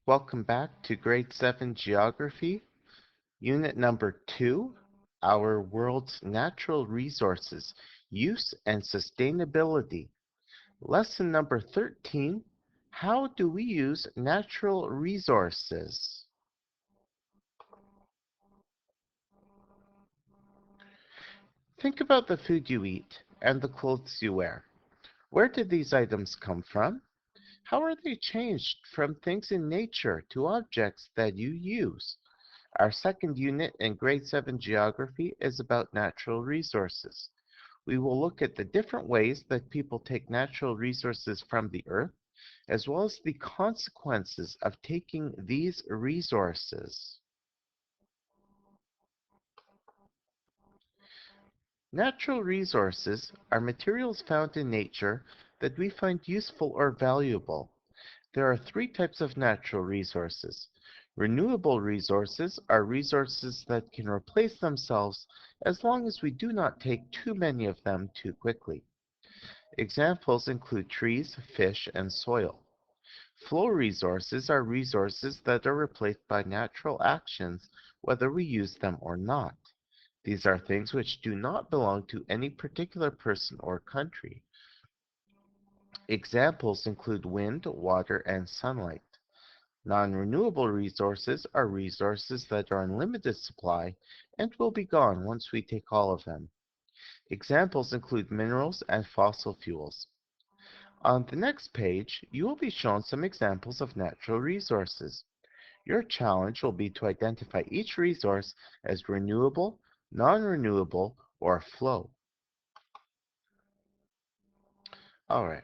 Welcome back to Grade 7 Geography, Unit number 2, Our World's Natural Resources, Use and Sustainability. Lesson number 13, How do we use natural resources? Think about the food you eat and the clothes you wear. Where did these items come from? How are they changed from things in nature to objects that you use? Our second unit in Grade 7 Geography is about natural resources. We will look at the different ways that people take natural resources from the earth, as well as the consequences of taking these resources. Natural resources are materials found in nature that we find useful or valuable. There are three types of natural resources. Renewable resources are resources that can replace themselves as long as we do not take too many of them too quickly. Examples include trees, fish, and soil. Flow resources are resources that are replaced by natural actions, whether we use them or not. These are things which do not belong to any particular person or country. Examples include wind, water, and sunlight. Non-renewable resources are resources that are in limited supply and will be gone once we take all of them. Examples include minerals and fossil fuels. On the next page, you will be shown some examples of natural resources. Your challenge will be to identify each resource as renewable, non-renewable, or flow. Alright,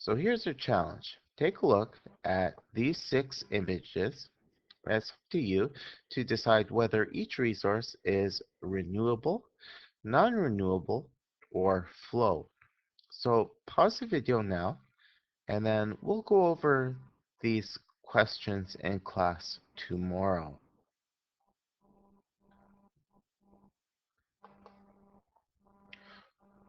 so here's your challenge. Take a look at these 6 images. It's up to you to decide whether each resource is renewable, non-renewable, or flow. So pause the video now, and then we'll go over these questions in class tomorrow.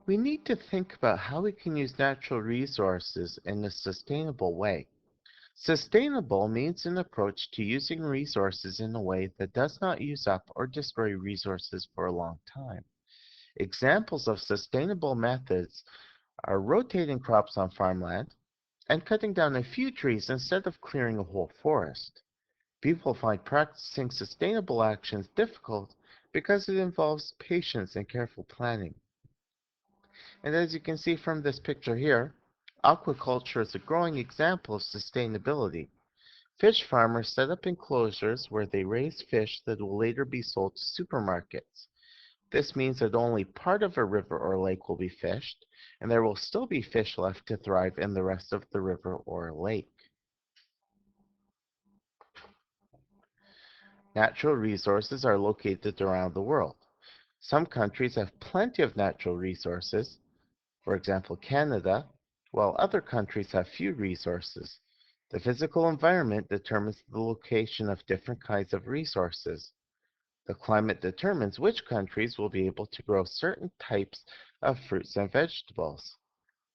We need to think about how we can use natural resources in a sustainable way. Sustainable means an approach to using resources in a way that does not use up or destroy resources for a long time. Examples of sustainable methods are rotating crops on farmland and cutting down a few trees instead of clearing a whole forest. People find practicing sustainable actions difficult because it involves patience and careful planning. And as you can see from this picture here, aquaculture is a growing example of sustainability. Fish farmers set up enclosures where they raise fish that will later be sold to supermarkets. This means that only part of a river or lake will be fished, and there will still be fish left to thrive in the rest of the river or lake. Natural resources are located around the world. Some countries have plenty of natural resources, for example Canada, while other countries have few resources. The physical environment determines the location of different kinds of resources. The climate determines which countries will be able to grow certain types of fruits and vegetables.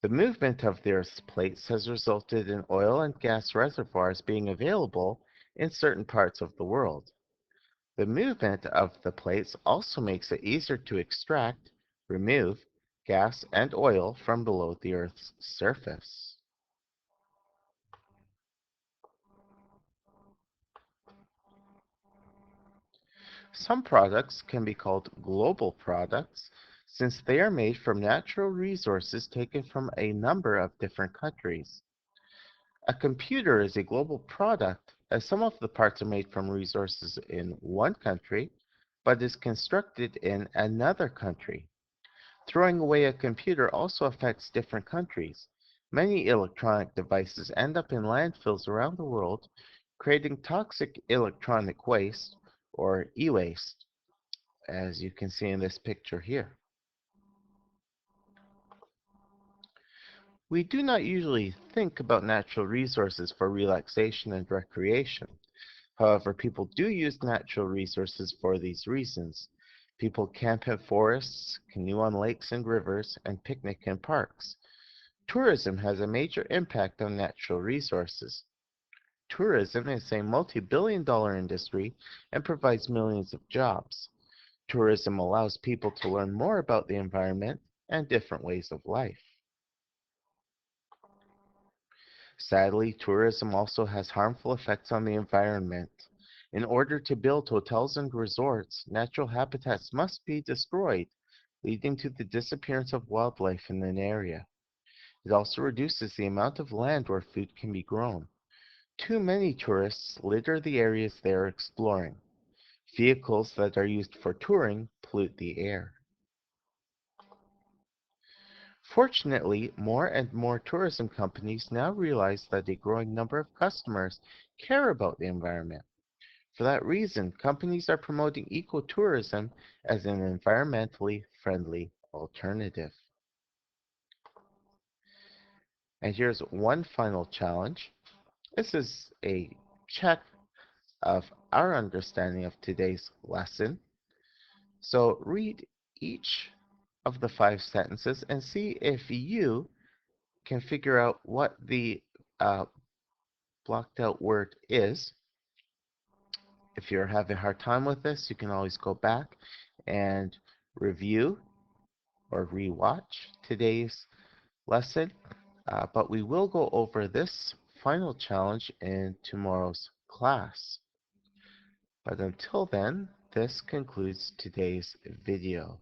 The movement of the Earth's plates has resulted in oil and gas reservoirs being available in certain parts of the world. The movement of the plates also makes it easier to extract, remove, gas and oil from below the Earth's surface. Some products can be called global products since they are made from natural resources taken from a number of different countries. A computer is a global product as some of the parts are made from resources in one country, but is constructed in another country. Throwing away a computer also affects different countries. Many electronic devices end up in landfills around the world, creating toxic electronic waste, or e-waste, as you can see in this picture here. We do not usually think about natural resources for relaxation and recreation. However, people do use natural resources for these reasons. People camp in forests, canoe on lakes and rivers, and picnic in parks. Tourism has a major impact on natural resources. Tourism is a multi-billion-dollar industry and provides millions of jobs. Tourism allows people to learn more about the environment and different ways of life. Sadly, tourism also has harmful effects on the environment. In order to build hotels and resorts, natural habitats must be destroyed, leading to the disappearance of wildlife in an area. It also reduces the amount of land where food can be grown. Too many tourists litter the areas they are exploring. Vehicles that are used for touring pollute the air. Fortunately, more and more tourism companies now realize that a growing number of customers care about the environment. For that reason, companies are promoting ecotourism as an environmentally friendly alternative. And here's one final challenge. This is a check of our understanding of today's lesson. So read each of the 5 sentences and see if you can figure out what the uh, blocked out word is. If you're having a hard time with this, you can always go back and review or rewatch today's lesson. But we will go over this final challenge in tomorrow's class. But until then, this concludes today's video.